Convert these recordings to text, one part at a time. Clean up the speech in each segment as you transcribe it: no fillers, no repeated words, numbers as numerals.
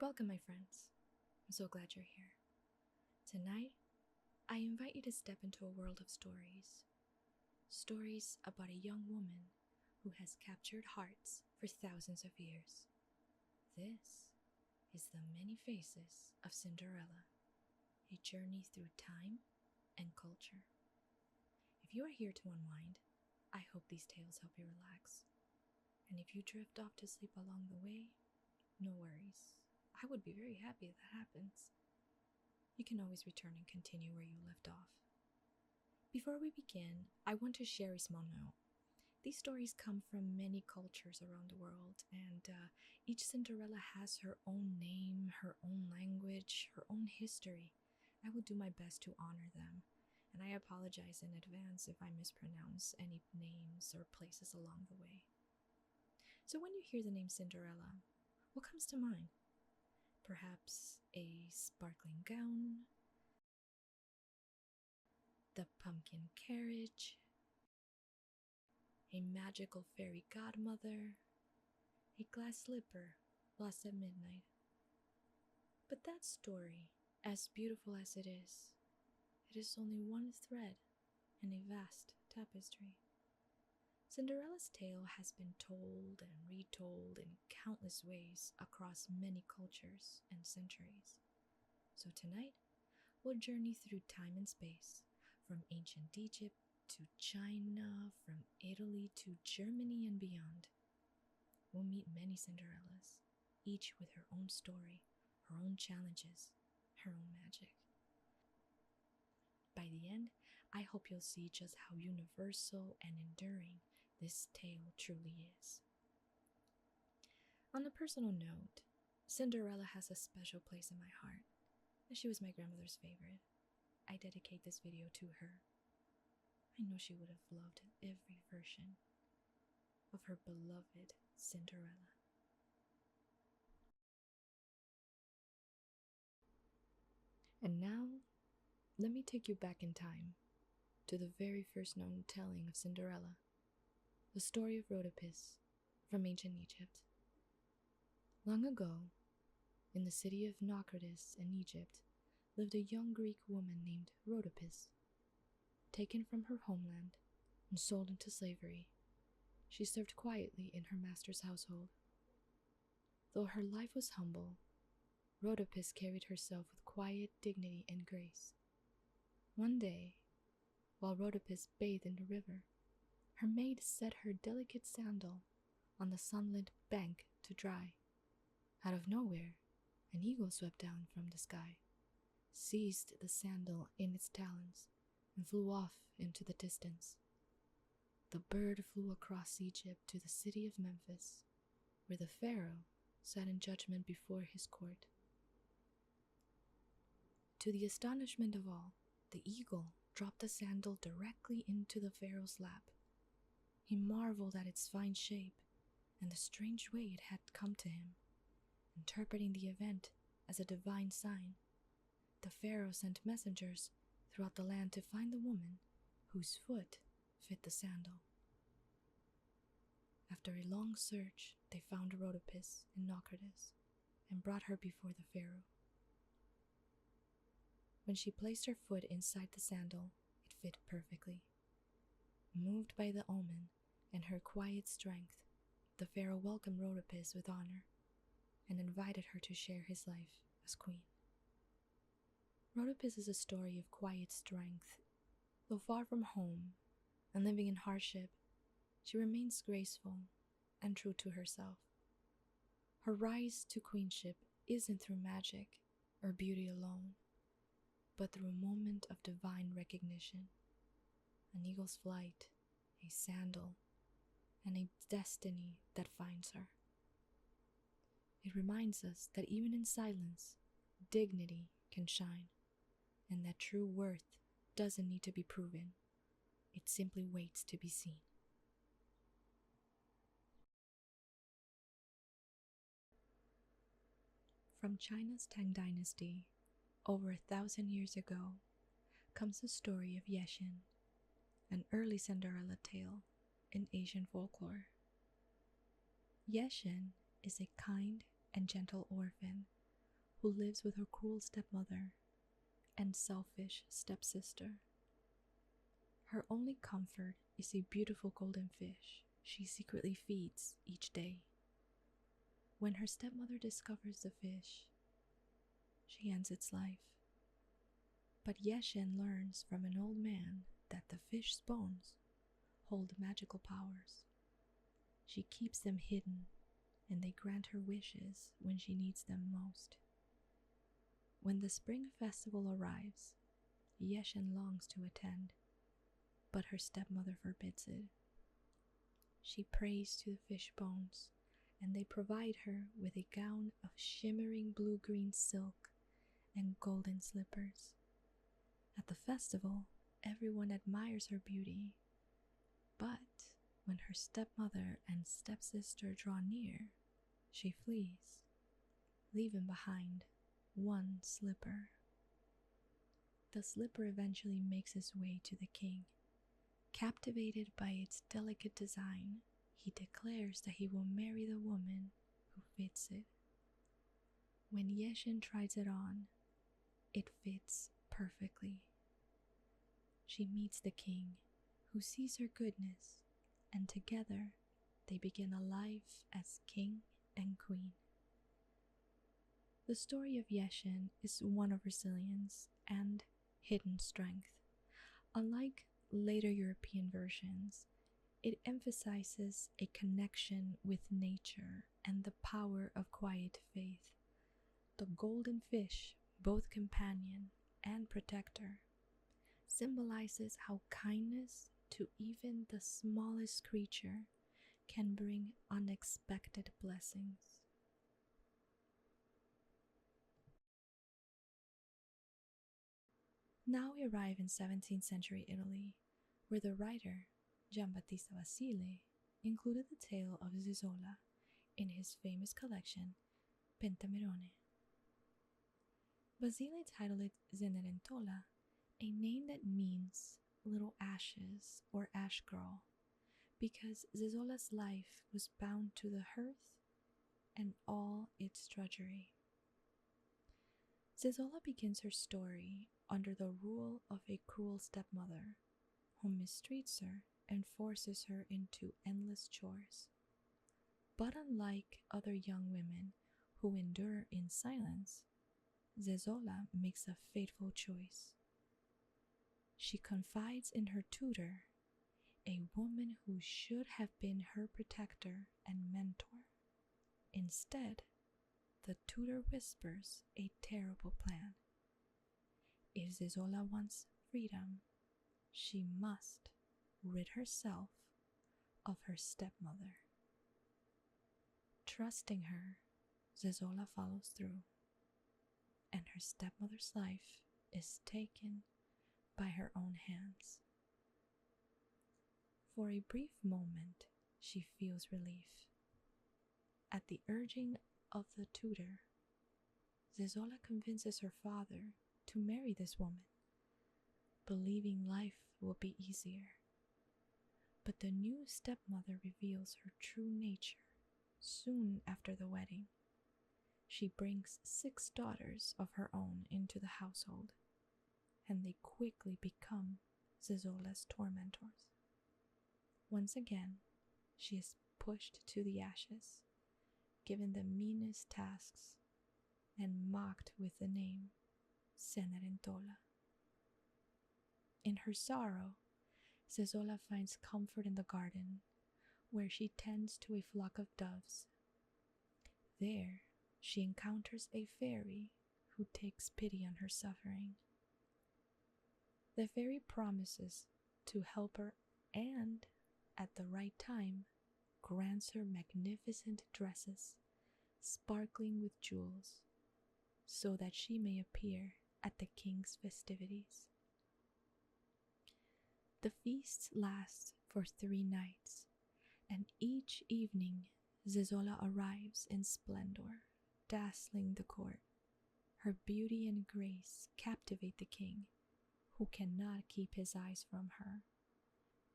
Welcome, my friends. I'm so glad you're here. Tonight, I invite you to step into a world of stories. Stories about a young woman who has captured hearts for thousands of years. This is The Many Faces of Cinderella, a journey through time and culture. If you are here to unwind, I hope these tales help you relax. And if you drift off to sleep along the way, no worries. I would be very happy if that happens. You can always return and continue where you left off. Before we begin, I want to share a small note. These stories come from many cultures around the world, and each Cinderella has her own name, her own language, her own history. I will do my best to honor them, and I apologize in advance if I mispronounce any names or places along the way. So when you hear the name Cinderella, what comes to mind? Perhaps a sparkling gown, the pumpkin carriage, a magical fairy godmother, a glass slipper lost at midnight. But that story, as beautiful as it is only one thread in a vast tapestry. Cinderella's tale has been told and retold in countless ways across many cultures and centuries. So tonight, we'll journey through time and space, from ancient Egypt to China, from Italy to Germany and beyond. We'll meet many Cinderellas, each with her own story, her own challenges, her own magic. By the end, I hope you'll see just how universal and enduring this tale truly is. On a personal note, Cinderella has a special place in my heart, as she was my grandmother's favorite. I dedicate this video to her. I know she would have loved every version of her beloved Cinderella. And now, let me take you back in time to the very first known telling of Cinderella, the story of Rhodopis from ancient Egypt. Long ago, in the city of Naucratis in Egypt, lived a young Greek woman named Rhodopis. Taken from her homeland and sold into slavery, she served quietly in her master's household. Though her life was humble, Rhodopis carried herself with quiet dignity and grace. One day, while Rhodopis bathed in the river, her maid set her delicate sandal on the sunlit bank to dry. Out of nowhere, an eagle swept down from the sky, seized the sandal in its talons, and flew off into the distance. The bird flew across Egypt to the city of Memphis, where the pharaoh sat in judgment before his court. To the astonishment of all, the eagle dropped the sandal directly into the pharaoh's lap. He marveled at its fine shape and the strange way it had come to him. Interpreting the event as a divine sign, the pharaoh sent messengers throughout the land to find the woman whose foot fit the sandal. After a long search, they found Rhodopis in Naucratis and brought her before the pharaoh. When she placed her foot inside the sandal, it fit perfectly. Moved by the omen and her quiet strength, the pharaoh welcomed Rhodopis with honor and invited her to share his life as queen. Rhodopis is a story of quiet strength. Though far from home and living in hardship, she remains graceful and true to herself. Her rise to queenship isn't through magic or beauty alone, but through a moment of divine recognition, an eagle's flight, a sandal, and a destiny that finds her. It reminds us that even in silence, dignity can shine, and that true worth doesn't need to be proven. It simply waits to be seen. From China's Tang Dynasty, over 1,000 years ago, comes the story of Ye-Shen, an early Cinderella tale in Asian folklore. Ye-Shen is a kind and gentle orphan who lives with her cruel stepmother and selfish stepsister. Her only comfort is a beautiful golden fish she secretly feeds each day. When her stepmother discovers the fish, she ends its life. But Ye-Shen learns from an old man that the fish's bones hold magical powers. She keeps them hidden, and they grant her wishes when she needs them most. When the spring festival arrives, Ye-Shen longs to attend, but her stepmother forbids it. She prays to the fish bones, and they provide her with a gown of shimmering blue-green silk and golden slippers. At the festival, everyone admires her beauty, but when her stepmother and stepsister draw near, she flees, leaving behind one slipper. The slipper eventually makes its way to the king. Captivated by its delicate design, he declares that he will marry the woman who fits it. When Ye-Shen tries it on, it fits perfectly. She meets the king, who sees her goodness, and together they begin a life as king and queen. The story of Ye-Shen is one of resilience and hidden strength. Unlike later European versions, it emphasizes a connection with nature and the power of quiet faith. The golden fish, both companion and protector, symbolizes how kindness to even the smallest creature can bring unexpected blessings. Now we arrive in 17th century Italy, where the writer Giambattista Basile included the tale of Zezola in his famous collection Pentamerone. Basile titled it Cenerentola, a name that means little ashes or ash girl, because Zezola's life was bound to the hearth and all its drudgery. Zezola begins her story under the rule of a cruel stepmother who mistreats her and forces her into endless chores. But unlike other young women who endure in silence, Zezola makes a fateful choice. She confides in her tutor, a woman who should have been her protector and mentor. Instead, the tutor whispers a terrible plan. If Zezola wants freedom, she must rid herself of her stepmother. Trusting her, Zezola follows through, and her stepmother's life is taken by her own hands. For a brief moment, she feels relief. At the urging of the tutor, Zezola convinces her father to marry this woman, believing life will be easier. But the new stepmother reveals her true nature soon after the wedding. She brings 6 daughters of her own into the household, and they quickly become Zezola's tormentors. Once again, she is pushed to the ashes, given the meanest tasks, and mocked with the name Cenerentola. In her sorrow, Zezola finds comfort in the garden, where she tends to a flock of doves. There, she encounters a fairy who takes pity on her suffering. The fairy promises to help her and, at the right time, grants her magnificent dresses, sparkling with jewels, so that she may appear at the king's festivities. The feasts last for 3 nights, and each evening Zezola arrives in splendor, dazzling the court. Her beauty and grace captivate the king, who cannot keep his eyes from her.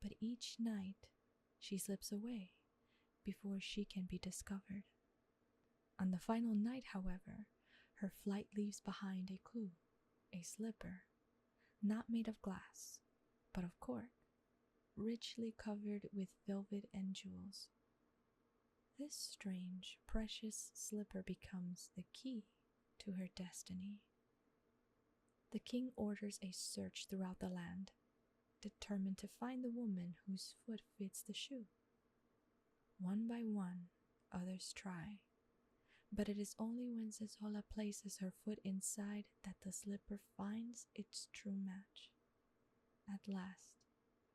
But each night she slips away before she can be discovered. On the final night, however, Her flight leaves behind a clue, a slipper, not made of glass, but of cork, richly covered with velvet and jewels. This strange, precious slipper becomes the key to her destiny. The king orders a search throughout the land, determined to find the woman whose foot fits the shoe. One by one, others try, but it is only when Cenerentola places her foot inside that the slipper finds its true match. At last,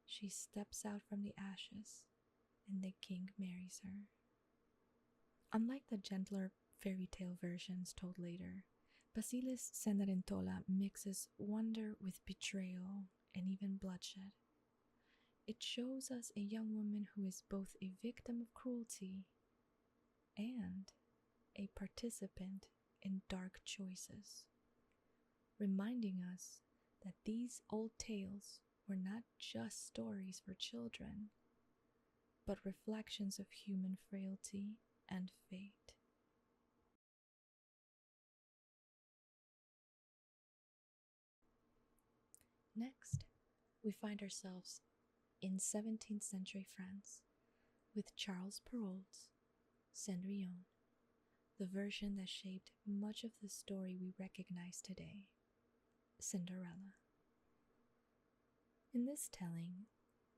she steps out from the ashes, and the king marries her. Unlike the gentler fairy tale versions told later, Basile's Cenerentola mixes wonder with betrayal and even bloodshed. It shows us a young woman who is both a victim of cruelty and a participant in dark choices, reminding us that these old tales were not just stories for children, but reflections of human frailty and fate. Next, we find ourselves in 17th century France with Charles Perrault's Cendrillon, the version that shaped much of the story we recognize today, Cinderella. In this telling,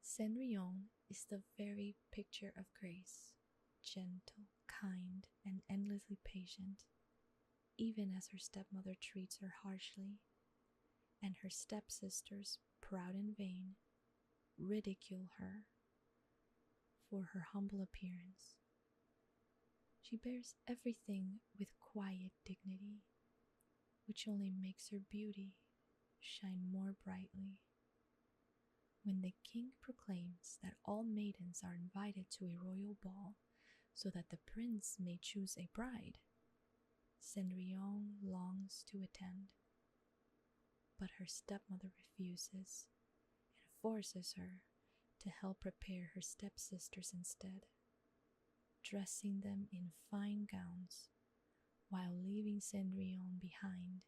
Cendrillon is the very picture of grace, gentle, kind, and endlessly patient, even as her stepmother treats her harshly, and her stepsisters, proud and vain, ridicule her for her humble appearance. She bears everything with quiet dignity, which only makes her beauty shine more brightly. When the king proclaims that all maidens are invited to a royal ball so that the prince may choose a bride, Cendrillon longs to attend. But her stepmother refuses and forces her to help prepare her stepsisters instead, dressing them in fine gowns while leaving Cendrillon behind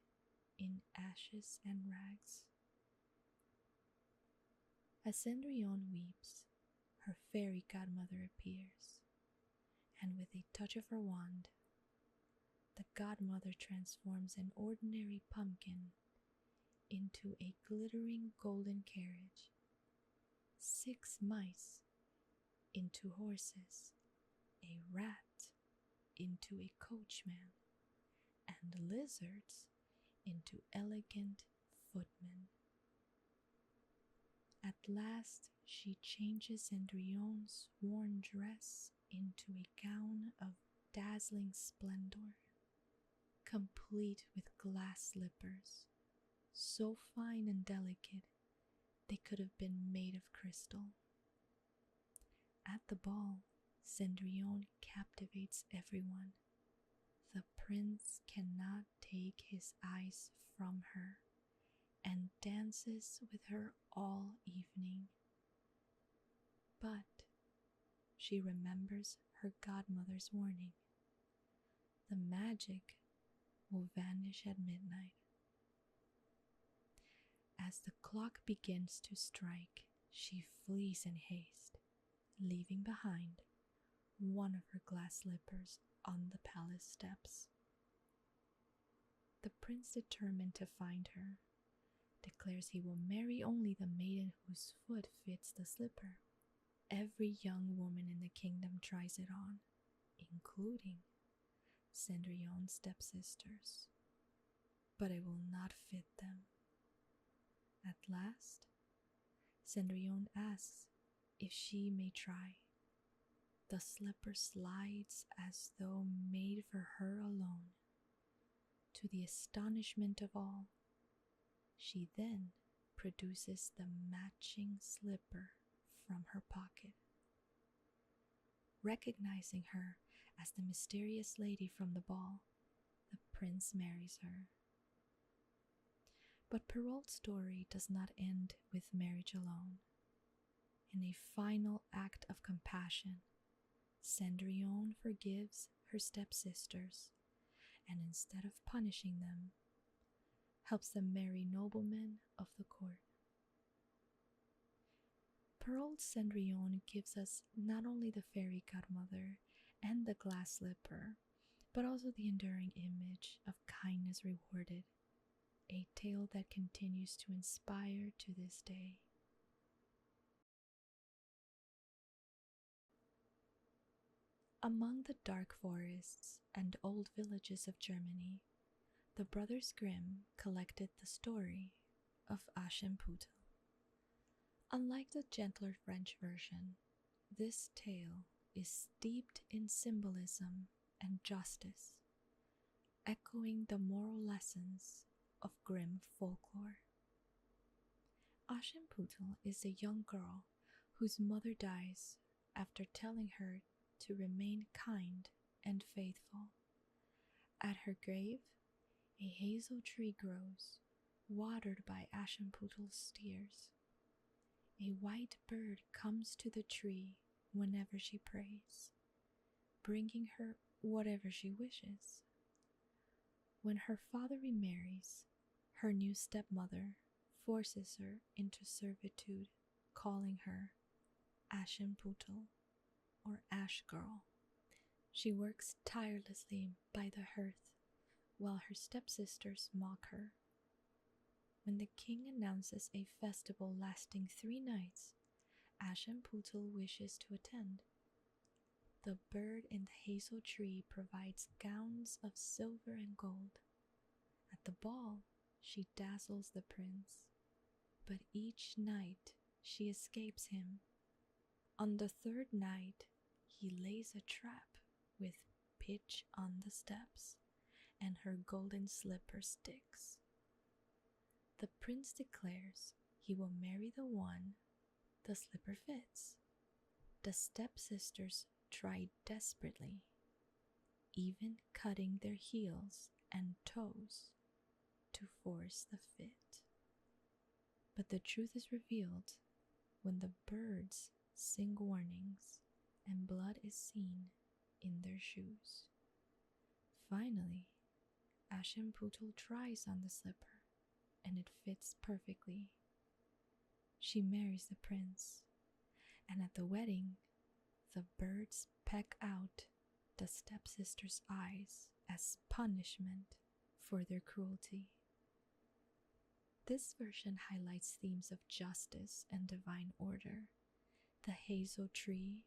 in ashes and rags. As Cendrillon weeps, her fairy godmother appears, and with a touch of her wand, the godmother transforms an ordinary pumpkin into a glittering golden carriage, 6 mice into horses, a rat into a coachman, and lizards into elegant footmen. At last she changes Cendrillon's worn dress into a gown of dazzling splendor, complete with glass slippers, so fine and delicate they could have been made of crystal. At the ball, Cendrillon captivates everyone. The prince cannot take his eyes from her and dances with her all evening. But she remembers her godmother's warning. The magic will vanish at midnight. As the clock begins to strike, she flees in haste, leaving behind one of her glass slippers on the palace steps. The prince, determined to find her, declares he will marry only the maiden whose foot fits the slipper. Every young woman in the kingdom tries it on, including Cendrillon's stepsisters, but it will not fit them. At last, Cendrillon asks if she may try. The slipper slides as though made for her alone. To the astonishment of all, she then produces the matching slipper from her pocket. Recognizing her as the mysterious lady from the ball, the prince marries her. But Perrault's story does not end with marriage alone. In a final act of compassion, Cendrillon forgives her stepsisters and instead of punishing them, helps them marry noblemen of the court. Pearled Cendrillon gives us not only the fairy godmother and the glass slipper, but also the enduring image of kindness rewarded, a tale that continues to inspire to this day. Among the dark forests and old villages of Germany, the Brothers Grimm collected the story of Aschenputtel. Unlike the gentler French version, this tale is steeped in symbolism and justice, echoing the moral lessons of Grimm folklore. Aschenputtel is a young girl whose mother dies after telling her to remain kind and faithful. At her grave, a hazel tree grows, watered by Aschenputtel's tears. A white bird comes to the tree whenever she prays, bringing her whatever she wishes. When her father remarries, her new stepmother forces her into servitude, calling her Aschenputtel, or Ash Girl. She works tirelessly by the hearth, while her stepsisters mock her. When the king announces a festival lasting 3 nights, Aschenputtel wishes to attend. The bird in the hazel tree provides gowns of silver and gold. At the ball, she dazzles the prince, but each night she escapes him. On the 3rd night, he lays a trap with pitch on the steps, and her golden slipper sticks. The prince declares he will marry the one the slipper fits. The stepsisters try desperately, even cutting their heels and toes to force the fit. But the truth is revealed when the birds sing warnings and blood is seen in their shoes. Finally, Aschenputtel tries on the slipper, and it fits perfectly. She marries the prince, and at the wedding, the birds peck out the stepsisters' eyes as punishment for their cruelty. This version highlights themes of justice and divine order. The hazel tree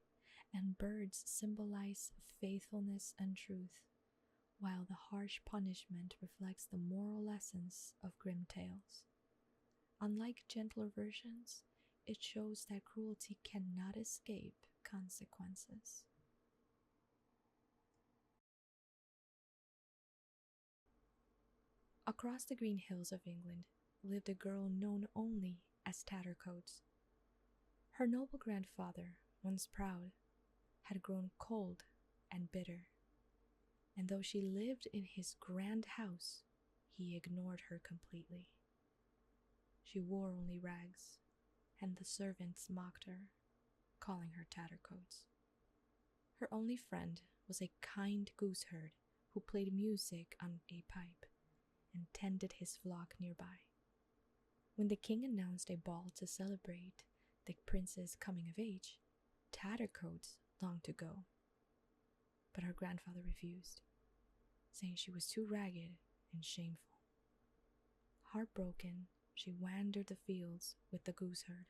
and birds symbolize faithfulness and truth, while the harsh punishment reflects the moral lessons of Grimm tales. Unlike gentler versions, it shows that cruelty cannot escape consequences. Across the green hills of England lived a girl known only as Tattercoats. Her noble grandfather, once proud, had grown cold and bitter, and though she lived in his grand house, he ignored her completely. She wore only rags, and the servants mocked her, calling her Tattercoats. Her only friend was a kind gooseherd who played music on a pipe and tended his flock nearby. When the king announced a ball to celebrate the prince's coming of age, Tattercoats longed to go, but her grandfather refused, saying she was too ragged and shameful. Heartbroken, she wandered the fields with the gooseherd,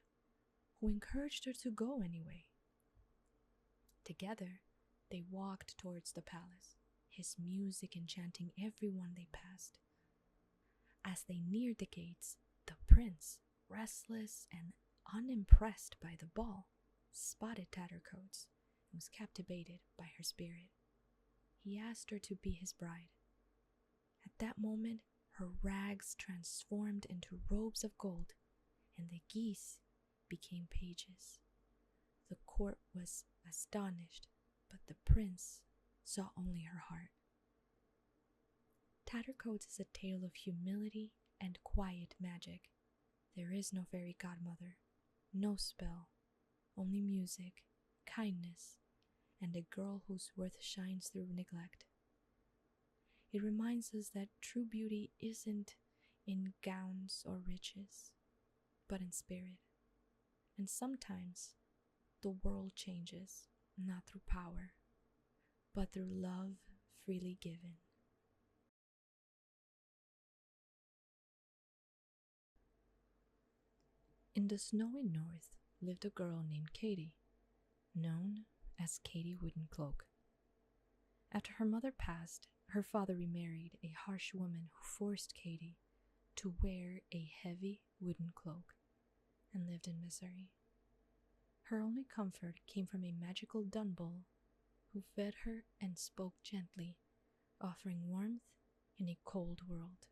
who encouraged her to go anyway. Together, they walked towards the palace, his music enchanting everyone they passed. As they neared the gates, the prince, restless and unimpressed by the ball, spotted Tattercoats and was captivated by her spirit. He asked her to be his bride. At that moment, her rags transformed into robes of gold, and the geese became pages. The court was astonished, but the prince saw only her heart. Tattercoats is a tale of humility and quiet magic. There is no fairy godmother, no spell, only music, kindness, and a girl whose worth shines through neglect. It reminds us that true beauty isn't in gowns or riches, but in spirit. And sometimes the world changes, not through power, but through love freely given. In the snowy north lived a girl named Katie, known as Katie Woodencloak. After her mother passed, her father remarried a harsh woman who forced Katie to wear a heavy wooden cloak and lived in misery. Her only comfort came from a magical dunbull who fed her and spoke gently, offering warmth in a cold world.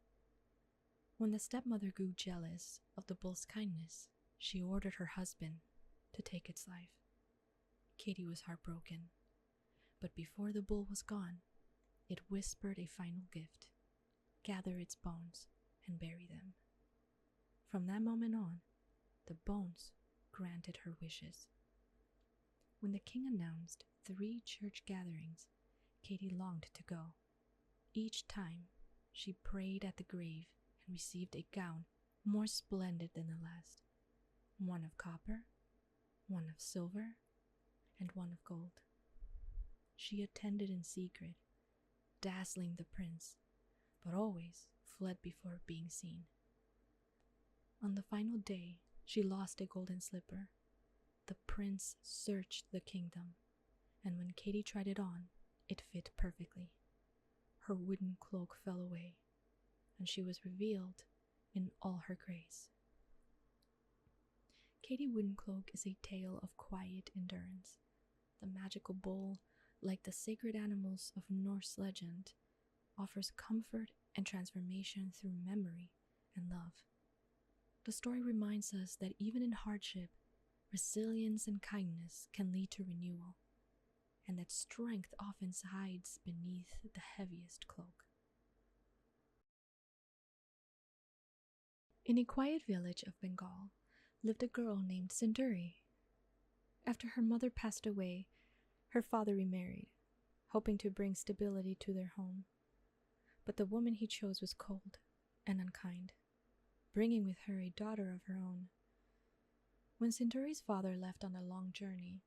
When the stepmother grew jealous of the bull's kindness, she ordered her husband to take its life. Katie was heartbroken, but before the bull was gone, it whispered a final gift: gather its bones and bury them. From that moment on, the bones granted her wishes. When the king announced 3 church gatherings, Katie longed to go. Each time, she prayed at the grave and received a gown more splendid than the last, one of copper, one of silver, and one of gold. She attended in secret, dazzling the prince, but always fled before being seen. On the final day, she lost a golden slipper. The prince searched the kingdom, and when Katie tried it on, it fit perfectly. Her wooden cloak fell away, and she was revealed in all her grace. Katie Woodencloak is a tale of quiet endurance. The magical bull, like the sacred animals of Norse legend, offers comfort and transformation through memory and love. The story reminds us that even in hardship, resilience and kindness can lead to renewal, and that strength often hides beneath the heaviest cloak. In a quiet village of Bengal lived a girl named Cenduri. After her mother passed away, her father remarried, hoping to bring stability to their home. But the woman he chose was cold and unkind, bringing with her a daughter of her own. When Cenduri's father left on a long journey,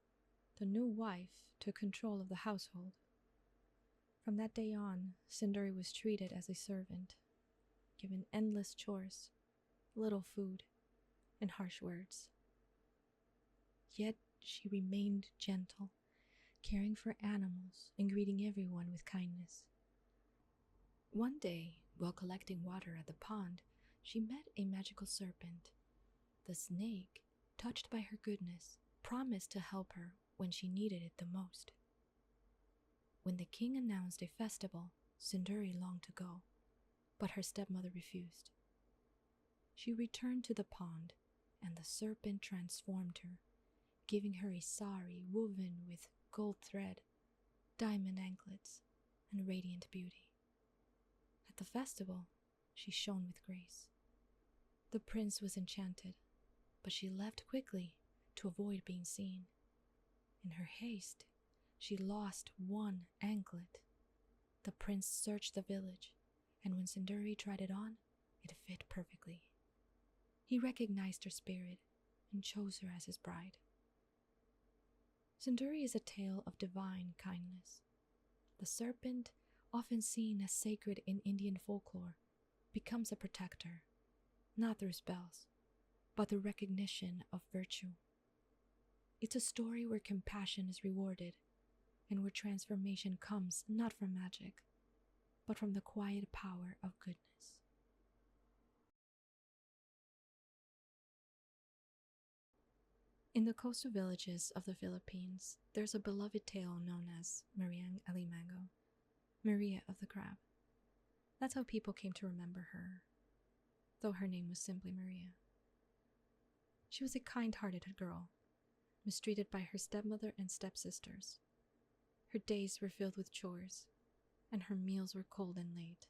the new wife took control of the household. From that day on, Cenduri was treated as a servant, given endless chores, little food, and harsh words. Yet she remained gentle, caring for animals and greeting everyone with kindness. One day, while collecting water at the pond, she met a magical serpent. The snake, touched by her goodness, promised to help her when she needed it the most. When the king announced a festival, Cenduri longed to go, but her stepmother refused. She returned to the pond, and the serpent transformed her, giving her a sari woven with gold thread, diamond anklets, and radiant beauty. At the festival, she shone with grace. The prince was enchanted, but she left quickly to avoid being seen. In her haste, she lost one anklet. The prince searched the village, and when Cenduri tried it on, it fit perfectly. He recognized her spirit and chose her as his bride. Cenduri is a tale of divine kindness. The serpent, often seen as sacred in Indian folklore, becomes a protector, not through spells, but through recognition of virtue. It's a story where compassion is rewarded, and where transformation comes not from magic, but from the quiet power of goodness. In the coastal villages of the Philippines, there's a beloved tale known as Mariang Alimango, Maria of the Crab. That's how people came to remember her, though her name was simply Maria. She was a kind-hearted girl, mistreated by her stepmother and stepsisters. Her days were filled with chores, and her meals were cold and late.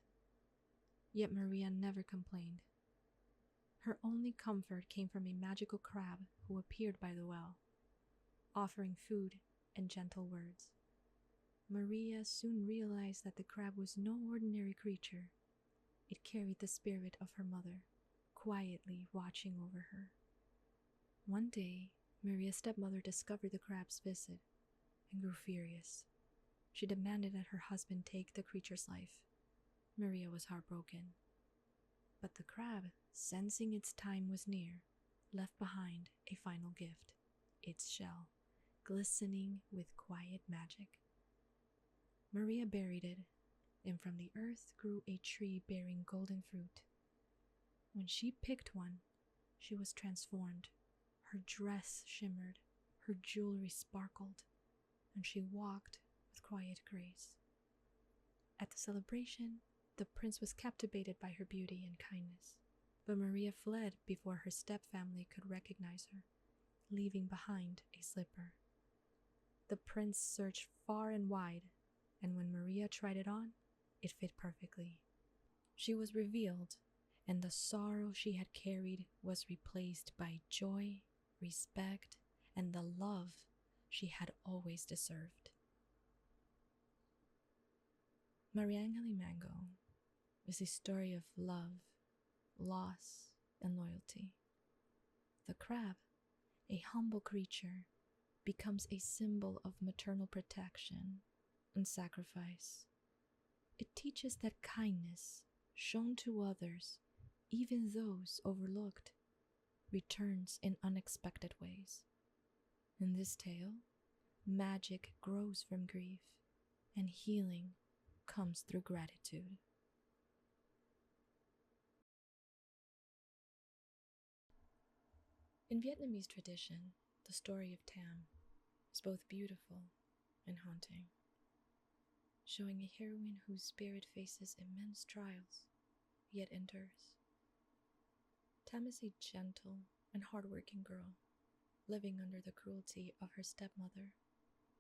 Yet Maria never complained. Her only comfort came from a magical crab who appeared by the well, offering food and gentle words. Maria soon realized that the crab was no ordinary creature. It carried the spirit of her mother, quietly watching over her. One day, Maria's stepmother discovered the crab's visit and grew furious. She demanded that her husband take the creature's life. Maria was heartbroken. But the crab, sensing its time was near, left behind a final gift, its shell, glistening with quiet magic. Maria buried it, and from the earth grew a tree bearing golden fruit. When she picked one, she was transformed. Her dress shimmered, her jewelry sparkled, and she walked with quiet grace. At the celebration, the prince was captivated by her beauty and kindness, but Maria fled before her stepfamily could recognize her, leaving behind a slipper. The prince searched far and wide, and when Maria tried it on, it fit perfectly. She was revealed, and the sorrow she had carried was replaced by joy, respect, and the love she had always deserved. Mariang Alimango is a story of love, loss, and loyalty. The crab, a humble creature, becomes a symbol of maternal protection and sacrifice. It teaches that kindness, shown to others, even those overlooked, returns in unexpected ways. In this tale, magic grows from grief, and healing comes through gratitude. In Vietnamese tradition, the story of Tam is both beautiful and haunting, showing a heroine whose spirit faces immense trials, yet endures. Tam is a gentle and hardworking girl, living under the cruelty of her stepmother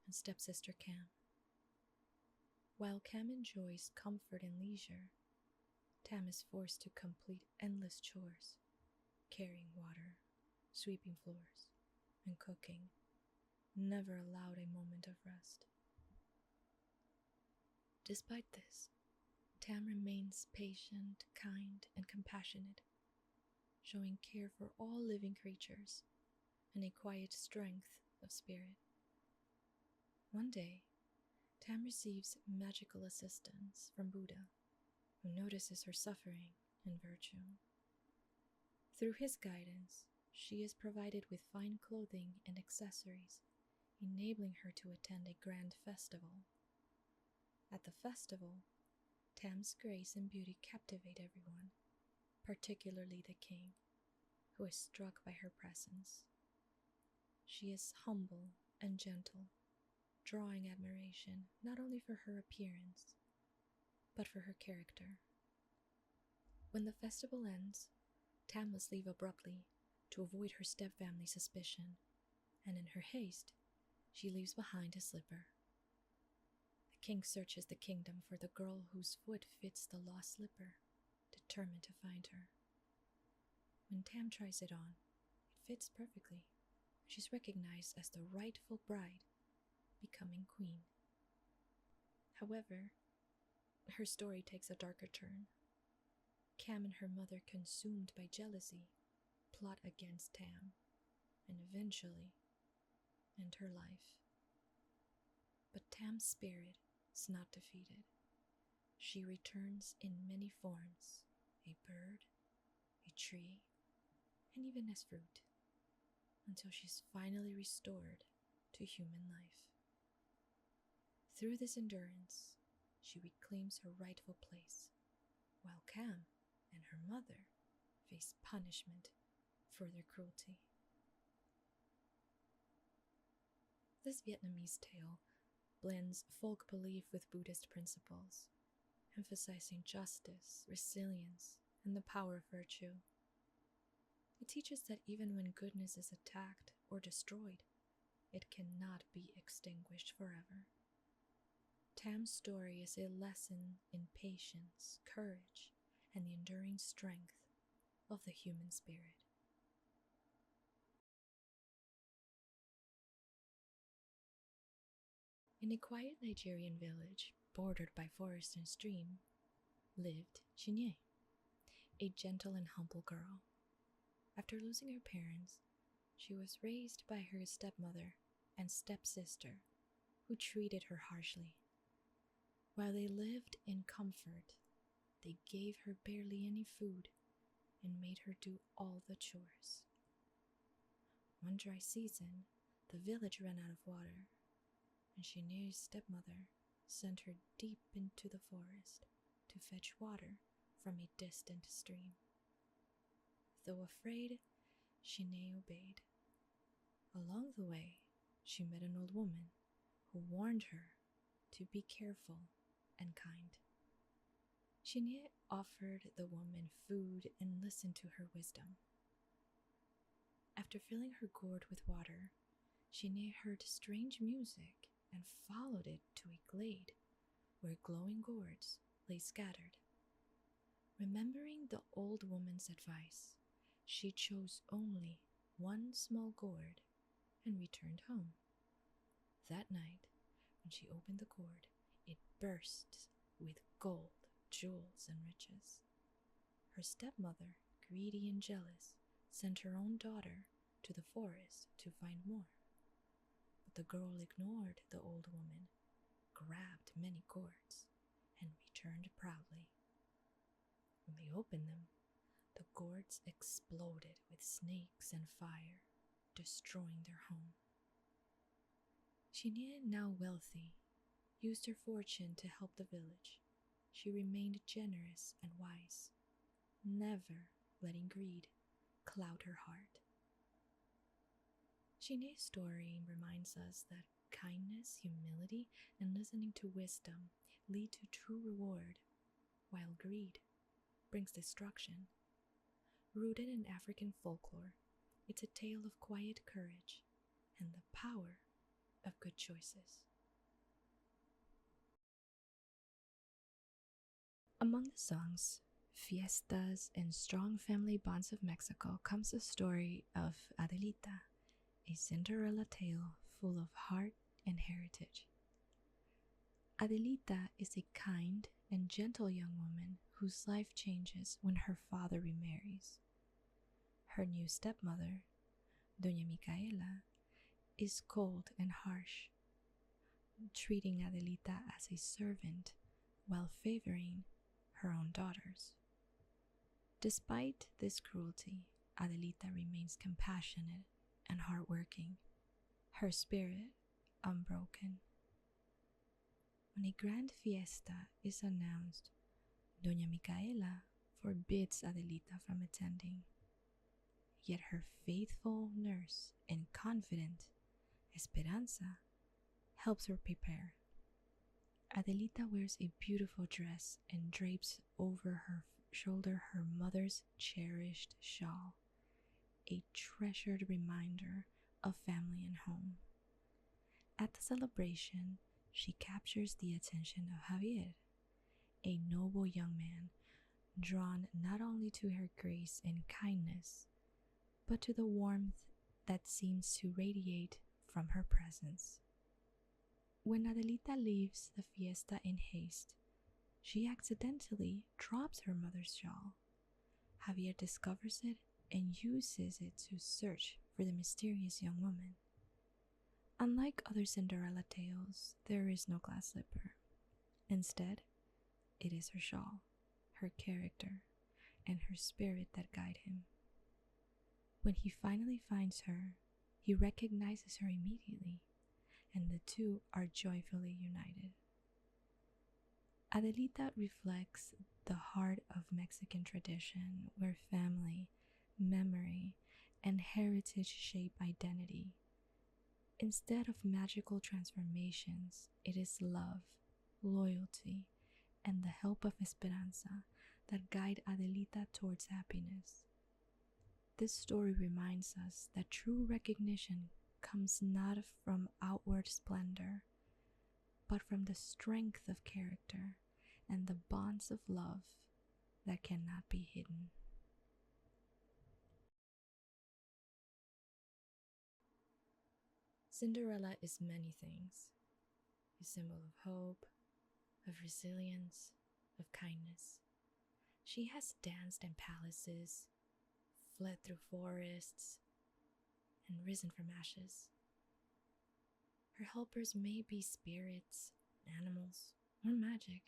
and stepsister Cam. While Cam enjoys comfort and leisure, Tam is forced to complete endless chores, carrying water, sweeping floors, and cooking, never allowed a moment of rest. Despite this, Tam remains patient, kind, and compassionate, showing care for all living creatures and a quiet strength of spirit. One day, Tam receives magical assistance from Buddha, who notices her suffering and virtue. Through his guidance, she is provided with fine clothing and accessories, enabling her to attend a grand festival. At the festival, Tam's grace and beauty captivate everyone, particularly the king, who is struck by her presence. She is humble and gentle, drawing admiration not only for her appearance, but for her character. When the festival ends, Tam must leave abruptly to avoid her stepfamily's suspicion, and in her haste, she leaves behind a slipper. The king searches the kingdom for the girl whose foot fits the lost slipper, determined to find her. When Tam tries it on, it fits perfectly. She's recognized as the rightful bride, becoming queen. However, her story takes a darker turn. Cam and her mother, consumed by jealousy, plot against Tam, and eventually end her life. But Tam's spirit is not defeated. She returns in many forms, a bird, a tree, and even as fruit, until she's finally restored to human life. Through this endurance, she reclaims her rightful place, while Cam and her mother face punishment for their cruelty. This Vietnamese tale blends folk belief with Buddhist principles, emphasizing justice, resilience, and the power of virtue. It teaches that even when goodness is attacked or destroyed, it cannot be extinguished forever. Tam's story is a lesson in patience, courage, and the enduring strength of the human spirit. In a quiet Nigerian village bordered by forest and stream lived Chinye, a gentle and humble girl. After losing her parents, she was raised by her stepmother and stepsister, who treated her harshly. While they lived in comfort, they gave her barely any food and made her do all the chores. One dry season, the village ran out of water, and Chinye's stepmother sent her deep into the forest to fetch water from a distant stream. Though afraid, Chinye obeyed. Along the way, she met an old woman who warned her to be careful and kind. Chinye offered the woman food and listened to her wisdom. After filling her gourd with water, Chinye heard strange music and followed it to a glade where glowing gourds lay scattered. Remembering the old woman's advice, she chose only one small gourd and returned home. That night, when she opened the gourd, it burst with gold, jewels, and riches. Her stepmother, greedy and jealous, sent her own daughter to the forest to find more. But the girl ignored the old woman, grabbed many gourds, and returned proudly. When they opened them, the gourds exploded with snakes and fire, destroying their home. Chinye, now wealthy, used her fortune to help the village. She remained generous and wise, never letting greed cloud her heart. Chinye's story reminds us that kindness, humility, and listening to wisdom lead to true reward, while greed brings destruction. Rooted in African folklore, it's a tale of quiet courage and the power of good choices. Among the songs, fiestas, and strong family bonds of Mexico comes the story of Adelita, a Cinderella tale full of heart and heritage. Adelita is a kind and gentle young woman whose life changes when her father remarries. Her new stepmother, Doña Micaela, is cold and harsh, treating Adelita as a servant while favoring her own daughters. Despite this cruelty, Adelita remains compassionate and hardworking, her spirit unbroken. When a grand fiesta is announced, Doña Micaela forbids Adelita from attending. Yet her faithful nurse and confidant, Esperanza, helps her prepare. Adelita wears a beautiful dress and drapes over her shoulder her mother's cherished shawl, a treasured reminder of family and home. At the celebration, she captures the attention of Javier, a noble young man, drawn not only to her grace and kindness, but to the warmth that seems to radiate from her presence. When Adelita leaves the fiesta in haste, she accidentally drops her mother's shawl. Javier discovers it and uses it to search for the mysterious young woman. Unlike other Cinderella tales, there is no glass slipper. Instead, it is her shawl, her character, and her spirit that guide him. When he finally finds her, he recognizes her immediately, and the two are joyfully united. Adelita reflects the heart of Mexican tradition, where family, memory, and heritage shape identity. Instead of magical transformations, it is love, loyalty, and the help of Esperanza that guide Adelita towards happiness. This story reminds us that true recognition comes not from outward splendor, but from the strength of character and the bonds of love that cannot be hidden. Cinderella is many things. a symbol of hope, of resilience, of kindness. She has danced in palaces, fled through forests, and risen from ashes. Her helpers may be spirits, animals, or magic.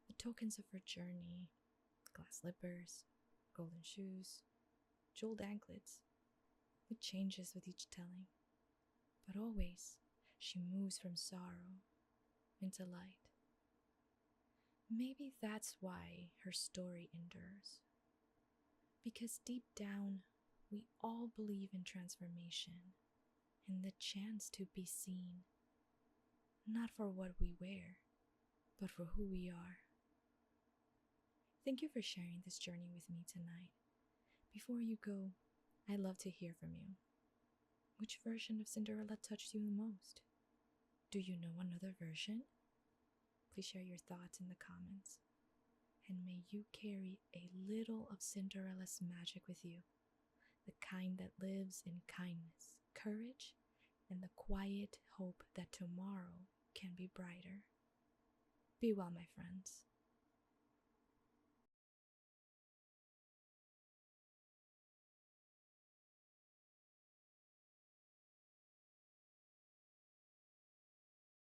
The tokens of her journey: glass slippers, golden shoes, jeweled anklets. It changes with each telling, but always she moves from sorrow into light. Maybe that's why her story endures. Because deep down, we all believe in transformation and the chance to be seen, not for what we wear, but for who we are. Thank you for sharing this journey with me tonight. Before you go, I'd love to hear from you. Which version of Cinderella touched you the most? Do you know another version? Please share your thoughts in the comments. And may you carry a little of Cinderella's magic with you, the kind that lives in kindness, courage, and the quiet hope that tomorrow can be brighter. Be well, my friends.